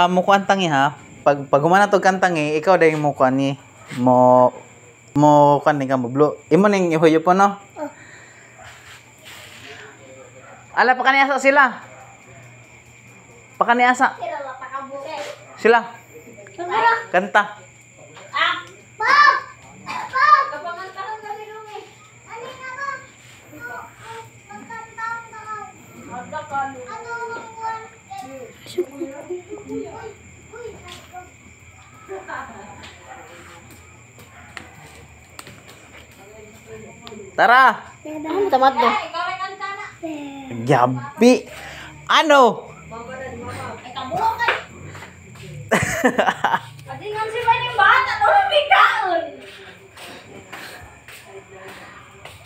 mo kuantangi ha. Pag humana to kantangi, ikaw dai mo kuani mo kan ka mublo. Imo ning ihuyo po no. Ala pa kaniasa sila. Pakaniasa. Sila. Kanta. Tara. Ano tamat do? Gabi. Ano? Ay kabuok kay. Patingan si ba ning bata do bigkaon.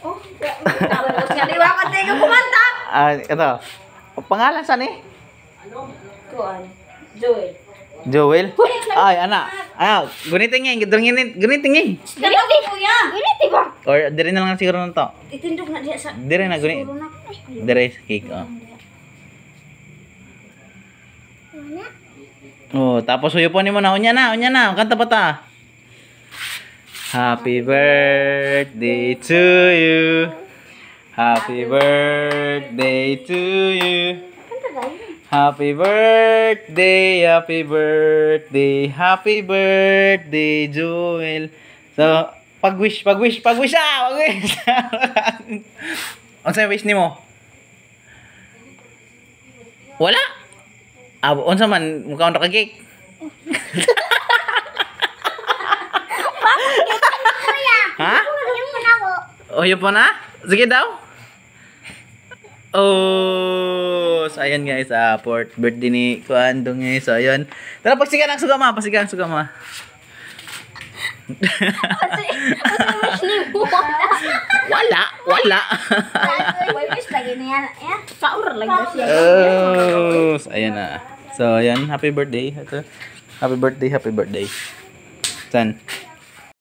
Oh, nga di wa ka tigo kumanta. Ito. Pangalan sa ni? Kuan. Joy. Joel? Ay, anak. Guniting nga. Guniting nga. Ganito kuya. Ganito ba? Or, dire na lang siguro nito. Itindog na diya sa. Dire na, guni. Dire sa cake, oh. Oh, tapos huyo po ni mo na. Unya na. Kanta pa ta. Happy birthday to you. Happy birthday to you. Kanta ba yun? Happy birthday, happy birthday, Joel. So, pag-wish. Ano sa'yo wish ni mo? Wala? Ano sa man, mukha ko nakagik. Ha? Oh, yun po na? Sige daw. Oh, so ayan guys, fourth birthday ni Kuandong guys. So ayan. Tara pasigan ang sugama. Kasi wish ni mo. Wala. Why wish lagi niya? Ya, saur lagi na siya. Oh, so ayan na. So ayan, happy birthday. Ito. Happy birthday. San?